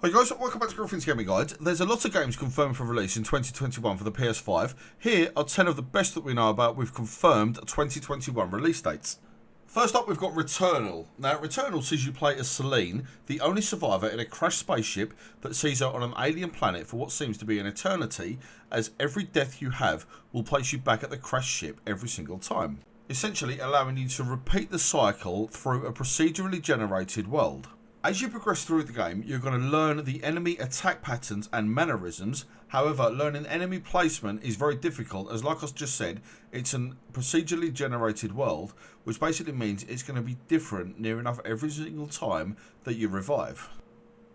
Hi guys, welcome back to Griffin's Gaming Guide. There's a lot of games confirmed for release in 2021 for the PS5. Here are 10 of the best that we know about with confirmed 2021 release dates. First up, we've got Returnal. Now, Returnal sees you play as Celine, the only survivor in a crashed spaceship that sees her on an alien planet for what seems to be an eternity, as every death you have will place you back at the crashed ship every single time, essentially allowing you to repeat the cycle through a procedurally generated world. As you progress through the game, you're going to learn the enemy attack patterns and mannerisms. However, learning enemy placement is very difficult, as like I just said, it's a procedurally generated world, which basically means it's going to be different near enough every single time that you revive.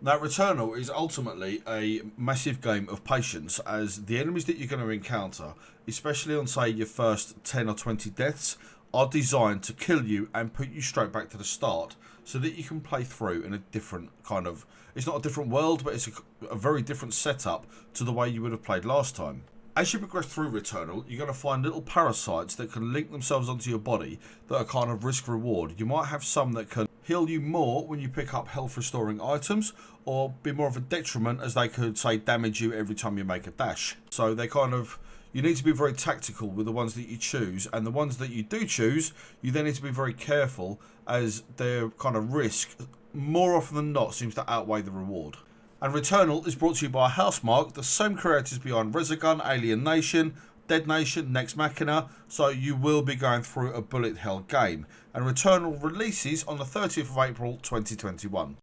Now, Returnal is ultimately a massive game of patience, as the enemies that you're going to encounter, especially on say your first 10 or 20 deaths, are designed to kill you and put you straight back to the start, so that you can play through in a different kind of, it's not a different world, but it's a very different setup to the way you would have played last time. As you progress through Returnal, you're going to find little parasites that can link themselves onto your body that are kind of risk reward. You might have some that can heal you more when you pick up health restoring items, or be more of a detriment as they could say damage you every time you make a dash. So they kind of, you need to be very tactical with the ones that you choose, and the ones that you do choose, you then need to be very careful, as their kind of risk, more often than not, seems to outweigh the reward. And Returnal is brought to you by Housemarque, the same creators behind Resogun, Alien Nation, Dead Nation, Nex Machina, so you will be going through a bullet hell game. And Returnal releases on the 30th of April 2021.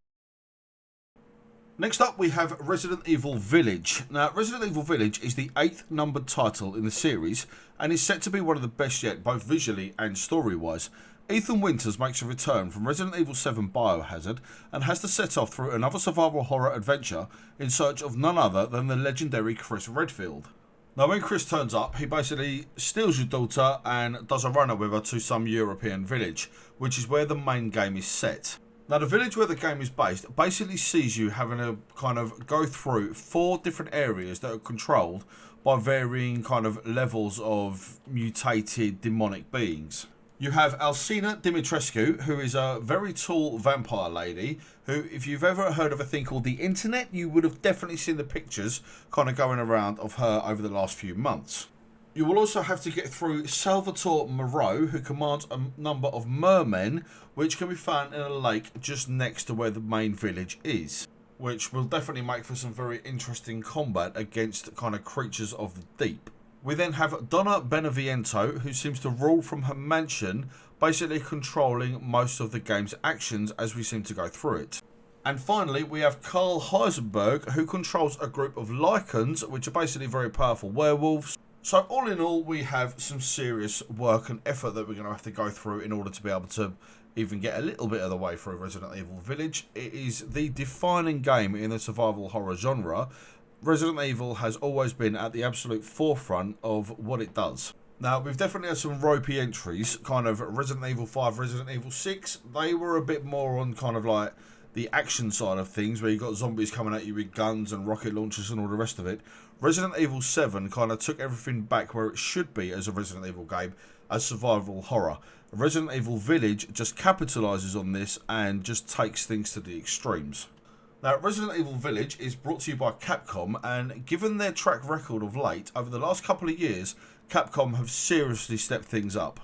Next up, we have Resident Evil Village. Now, Resident Evil Village is the 8th numbered title in the series and is set to be one of the best yet, both visually and story-wise. Ethan Winters makes a return from Resident Evil 7 Biohazard and has to set off through another survival horror adventure in search of none other than the legendary Chris Redfield. Now, when Chris turns up, he basically steals your daughter and does a runner with her to some European village, which is where the main game is set. Now, the village where the game is based basically sees you having to kind of go through 4 different areas that are controlled by varying kind of levels of mutated demonic beings. You have Alcina Dimitrescu, who is a very tall vampire lady, who, if you've ever heard of a thing called the internet, you would have definitely seen the pictures kind of going around of her over the last few months. You will also have to get through Salvatore Moreau, who commands a number of mermen, which can be found in a lake just next to where the main village is, which will definitely make for some very interesting combat against kind of creatures of the deep. We then have Donna Beneviento, who seems to rule from her mansion, basically controlling most of the game's actions as we seem to go through it. And finally, we have Carl Heisenberg, who controls a group of Lycans, which are basically very powerful werewolves. So all in all, we have some serious work and effort that we're going to have to go through in order to be able to even get a little bit of the way through Resident Evil Village. It is the defining game in the survival horror genre. Resident Evil has always been at the absolute forefront of what it does. Now, we've definitely had some ropey entries, kind of Resident Evil 5, Resident Evil 6. They were a bit more on kind of like the action side of things, where you got zombies coming at you with guns and rocket launchers and all the rest of it. Resident Evil 7 kind of took everything back where it should be as a Resident Evil game, as survival horror. Resident Evil Village just capitalises on this and just takes things to the extremes. Now, Resident Evil Village is brought to you by Capcom, and given their track record of late, over the last couple of years, Capcom have seriously stepped things up.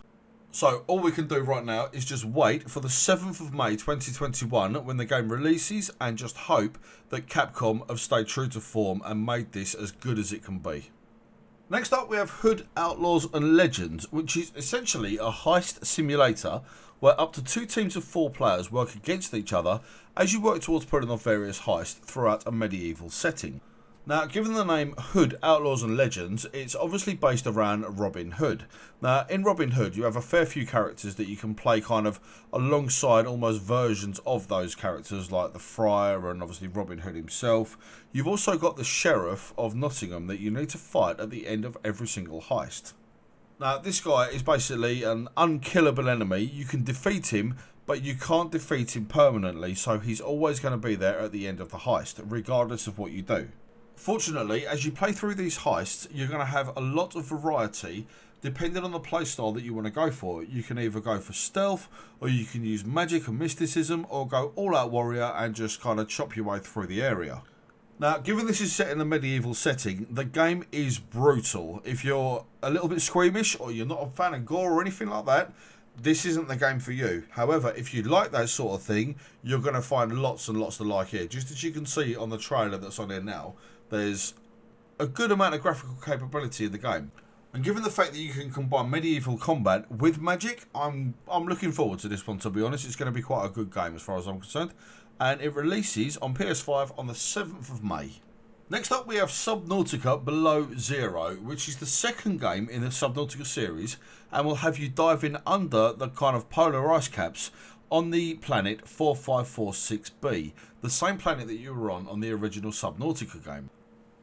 So, all we can do right now is just wait for the 7th of May 2021 when the game releases, and just hope that Capcom have stayed true to form and made this as good as it can be. Next up, we have Hood, Outlaws and Legends, which is essentially a heist simulator where up to 2 teams of 4 players work against each other as you work towards pulling off various heists throughout a medieval setting. Now, given the name Hood, Outlaws and Legends, it's obviously based around Robin Hood. Now, in Robin Hood, you have a fair few characters that you can play kind of alongside almost versions of those characters, like the Friar and obviously Robin Hood himself. You've also got the Sheriff of Nottingham that you need to fight at the end of every single heist. Now, this guy is basically an unkillable enemy. You can defeat him, but you can't defeat him permanently, so he's always going to be there at the end of the heist, regardless of what you do. Fortunately, as you play through these heists, you're going to have a lot of variety Depending on the playstyle that you want to go for, you can either go for stealth, or you can use magic and mysticism, or go all out warrior and just kind of chop your way through the area. Now, given this is set in a medieval setting, the game is brutal. If you're a little bit squeamish, or you're not a fan of gore or anything like that, this isn't the game for you. However, if you like that sort of thing, you're going to find lots and lots to like here. Just as you can see on the trailer that's on here now, there's a good amount of graphical capability in the game. And given the fact that you can combine medieval combat with magic, I'm looking forward to this one, to be honest. It's going to be quite a good game as far as I'm concerned. And it releases on PS5 on the 7th of May. Next up, we have Subnautica Below Zero, which is the second game in the Subnautica series, and will have you diving under the kind of polar ice caps on the planet 4546b, the same planet that you were on the original Subnautica game.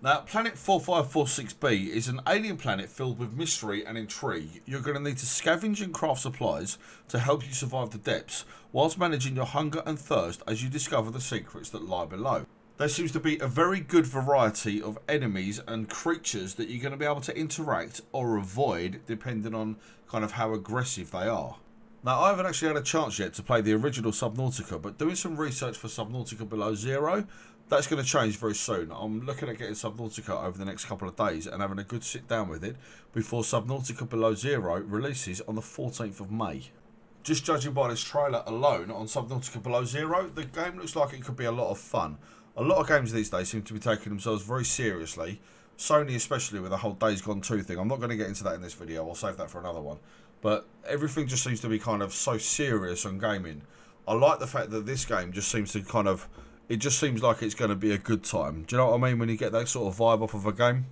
Now, planet 4546b is an alien planet filled with mystery and intrigue. You're going to need to scavenge and craft supplies to help you survive the depths, whilst managing your hunger and thirst as you discover the secrets that lie below. There seems to be a very good variety of enemies and creatures that you're going to be able to interact or avoid depending on kind of how aggressive they are. Now, I haven't actually had a chance yet to play the original Subnautica, but doing some research for Subnautica Below Zero, that's going to change very soon. I'm looking at getting Subnautica over the next couple of days and having a good sit down with it before Subnautica Below Zero releases on the 14th of May. Just judging by this trailer alone on Subnautica Below Zero, the game looks like it could be a lot of fun. A lot of games these days seem to be taking themselves very seriously. Sony especially with the whole Days Gone 2 thing. I'm not going to get into that in this video. I'll save that for another one. But everything just seems to be kind of so serious on gaming. I like the fact that this game just seems to kind of... It just seems like it's going to be a good time. Do you know what I mean when you get that sort of vibe off of a game?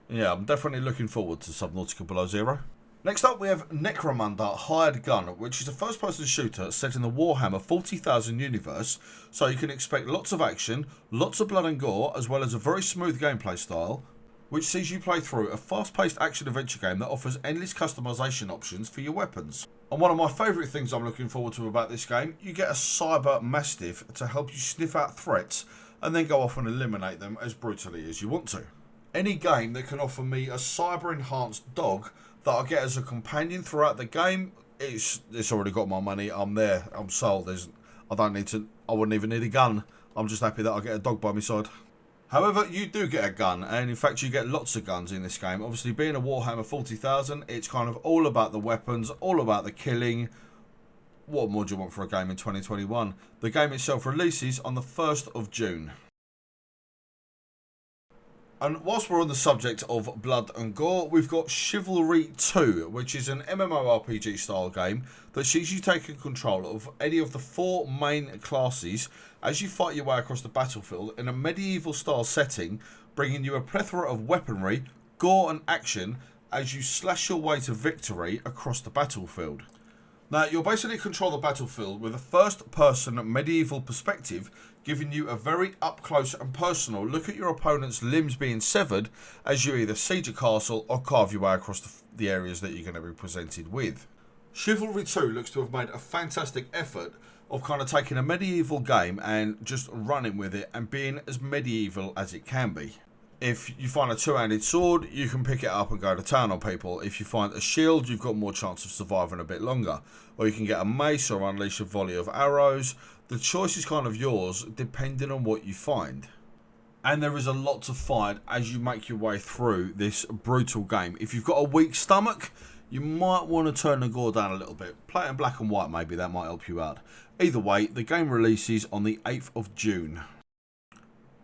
Yeah, I'm definitely looking forward to Subnautica Below Zero. Next up, we have Necromunda Hired Gun, which is a first-person shooter set in the Warhammer 40,000 universe, so you can expect lots of action, lots of blood and gore, as well as a very smooth gameplay style, which sees you play through a fast-paced action-adventure game that offers endless customization options for your weapons. And one of my favourite things I'm looking forward to about this game, you get a cyber mastiff to help you sniff out threats and then go off and eliminate them as brutally as you want to. Any game that can offer me a cyber-enhanced dog that I get as a companion throughout the game, it's already got my money. I'm there. I'm sold. I wouldn't even need a gun. I'm just happy that I get a dog by my side. However, you do get a gun, and in fact you get lots of guns in this game. Obviously, being a Warhammer 40,000, it's kind of all about the weapons, all about the killing. What more do you want for a game in 2021? The game itself releases on the 1st of June. And whilst we're on the subject of blood and gore, we've got Chivalry II, which is an MMORPG style game that sees you taking control of any of the 4 main classes as you fight your way across the battlefield in a medieval style setting, bringing you a plethora of weaponry, gore and action as you slash your way to victory across the battlefield. Now, you'll basically control the battlefield with a first-person medieval perspective, giving you a very up-close and personal look at your opponent's limbs being severed as you either siege a castle or carve your way across the areas that you're going to be presented with. Chivalry II looks to have made a fantastic effort of kind of taking a medieval game and just running with it and being as medieval as it can be. If you find a two-handed sword, you can pick it up and go to town on people. If you find a shield, you've got more chance of surviving a bit longer. Or you can get a mace or unleash a volley of arrows. The choice is kind of yours, depending on what you find. And there is a lot to find as you make your way through this brutal game. If you've got a weak stomach, you might want to turn the gore down a little bit. Play it in black and white, maybe that might help you out. Either way, the game releases on the 8th of June.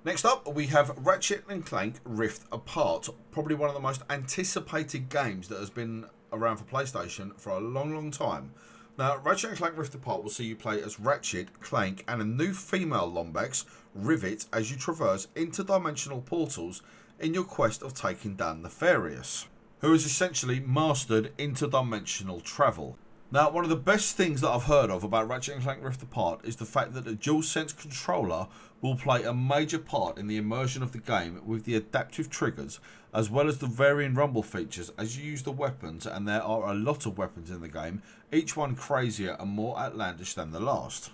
Next up, we have Ratchet and Clank Rift Apart, probably one of the most anticipated games that has been around for PlayStation for a long time. Now, Ratchet and Clank Rift Apart will see you play as Ratchet, Clank and a new female Lombax, Rivet, as you traverse interdimensional portals in your quest of taking down Nefarious, who has essentially mastered interdimensional travel. Now, one of the best things that I've heard of about Ratchet & Clank Rift Apart is the fact that the DualSense controller will play a major part in the immersion of the game with the adaptive triggers, as well as the varying rumble features as you use the weapons, and there are a lot of weapons in the game, each one crazier and more outlandish than the last.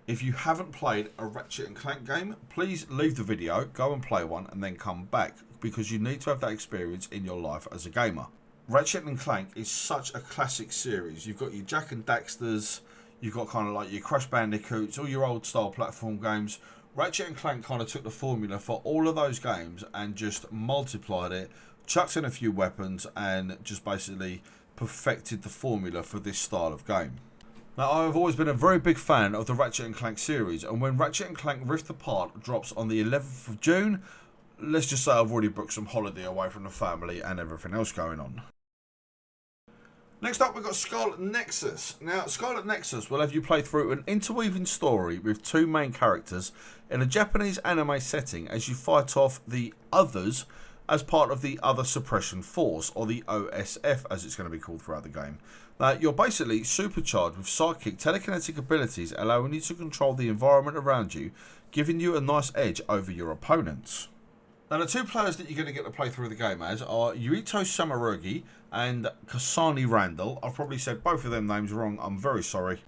If you haven't played a Ratchet & Clank game, please leave the video, go and play one, and then come back, because you need to have that experience in your life as a gamer. Ratchet and Clank is such a classic series. You've got your Jak and Daxters, you've got kind of like your Crash Bandicoots, all your old style platform games. Ratchet and Clank kind of took the formula for all of those games and just multiplied it, chucked in a few weapons, and just basically perfected the formula for this style of game. Now, I've always been a very big fan of the Ratchet and Clank series, and when Ratchet and Clank Rift Apart drops on the 11th of June, let's just say I've already booked some holiday away from the family and everything else going on. Next up, we've got Scarlet Nexus. Now, Scarlet Nexus will have you play through an interweaving story with two main characters in a Japanese anime setting as you fight off the Others as part of the Other Suppression Force, or the OSF as it's going to be called throughout the game. Now, you're basically supercharged with psychic telekinetic abilities, allowing you to control the environment around you, giving you a nice edge over your opponents. Now, the two players that you're going to get to play through the game as are Yuito Samarugi and Kasani Randall. I've probably said both of them names wrong, I'm very sorry.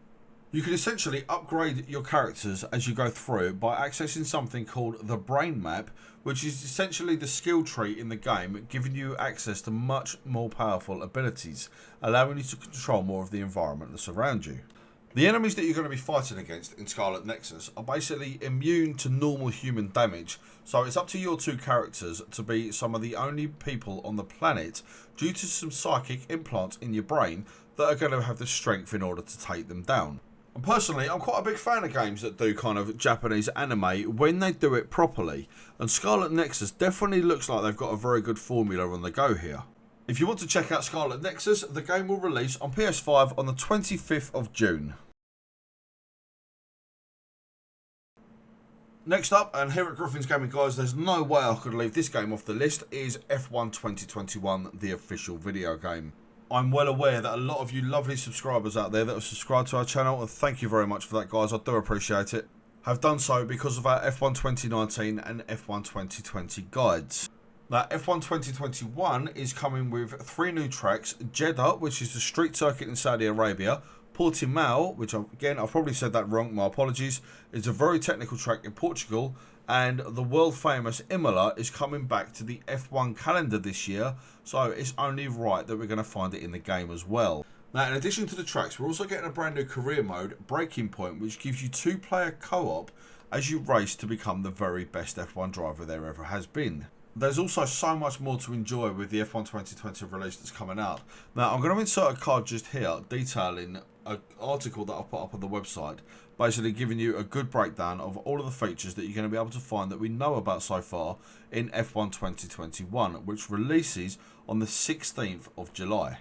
You can essentially upgrade your characters as you go through by accessing something called the Brain Map, which is essentially the skill tree in the game, giving you access to much more powerful abilities, allowing you to control more of the environment that's around you. The enemies that you're going to be fighting against in Scarlet Nexus are basically immune to normal human damage, so it's up to your two characters to be some of the only people on the planet, due to some psychic implants in your brain, that are going to have the strength in order to take them down. And personally, I'm quite a big fan of games that do kind of Japanese anime when they do it properly, and Scarlet Nexus definitely looks like they've got a very good formula on the go here. If you want to check out Scarlet Nexus, the game will release on PS5 on the 25th of June. Next up, and here at Griffin's Gaming Guys, there's no way I could leave this game off the list, is F1 2021, the official video game. I'm well aware that a lot of you lovely subscribers out there that have subscribed to our channel, and thank you very much for that, guys, I do appreciate it, have done so because of our F1 2019 and F1 2020 guides. Now, F1 2021 is coming with 3 new tracks: Jeddah, which is the street circuit in Saudi Arabia; Portimao, which again, I've probably said that wrong, my apologies, is a very technical track in Portugal; and the world famous Imola is coming back to the F1 calendar this year, so it's only right that we're going to find it in the game as well. Now, in addition to the tracks, we're also getting a brand new career mode, Breaking Point, which gives you 2-player co-op as you race to become the very best F1 driver there ever has been. There's also so much more to enjoy with the F1 2020 release that's coming out. Now, I'm going to insert a card just here detailing an article that I've put up on the website, basically giving you a good breakdown of all of the features that you're going to be able to find that we know about so far in F1 2021, which releases on the 16th of July.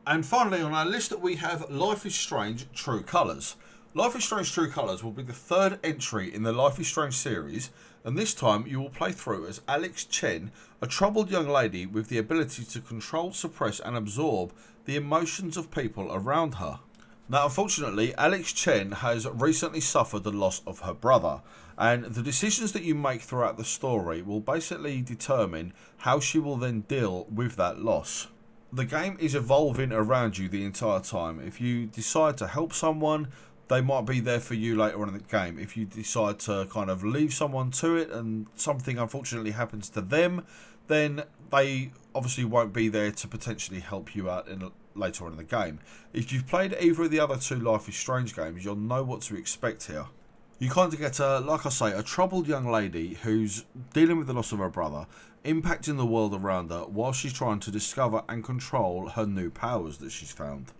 And finally on our list, we have Life is Strange True Colours. Life is Strange True Colours will be the third entry in the Life is Strange series, and this time you will play through as Alex Chen, a troubled young lady with the ability to control, suppress and absorb the emotions of people around her. Now, unfortunately, Alex Chen has recently suffered the loss of her brother, and the decisions that you make throughout the story will basically determine how she will then deal with that loss. The game is evolving around you the entire time. If you decide to help someone, they might be there for you later on in the game. If you decide to kind of leave someone to it and something unfortunately happens to them, then they obviously won't be there to potentially help you out later on in the game. If you've played either of the other two Life is Strange games, you'll know what to expect here. You kind of get, like I say, a troubled young lady who's dealing with the loss of her brother, impacting the world around her while she's trying to discover and control her new powers that she's found.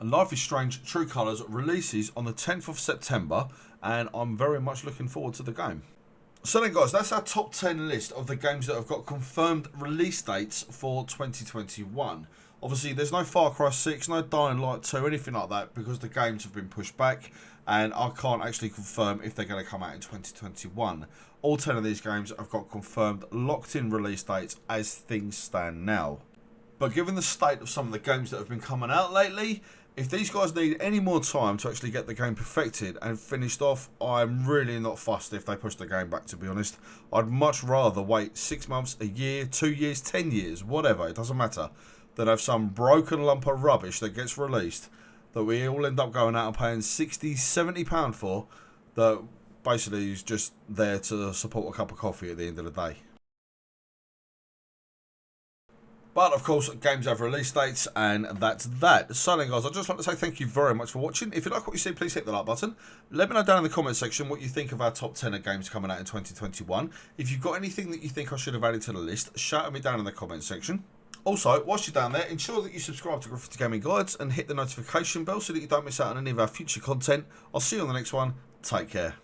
And Life is Strange True Colours releases on the 10th of September, and I'm very much looking forward to the game. So then, guys, that's our top 10 list of the games that have got confirmed release dates for 2021. Obviously, there's no Far Cry 6, no Dying Light 2, anything like that, because the games have been pushed back, and I can't actually confirm if they're going to come out in 2021. All 10 of these games have got confirmed, locked-in release dates as things stand now. But given the state of some of the games that have been coming out lately, if these guys need any more time to actually get the game perfected and finished off, I'm really not fussed if they push the game back, to be honest. I'd much rather wait 6 months, a year, 2 years, 10 years, whatever, it doesn't matter, than have some broken lump of rubbish that gets released that we all end up going out and paying £60, £70 for, that basically is just there to support a cup of coffee at the end of the day. But of course, games have release dates, and that's that. So then, guys, I'd just like to say thank you very much for watching. If you like what you see, please hit the like button. Let me know down in the comment section what you think of our top 10 of games coming out in 2021. If you've got anything that you think I should have added to the list, shout at me down in the comment section. Also, whilst you're down there, ensure that you subscribe to Graffiti Gaming Guides and hit the notification bell so that you don't miss out on any of our future content. I'll see you on the next one. Take care.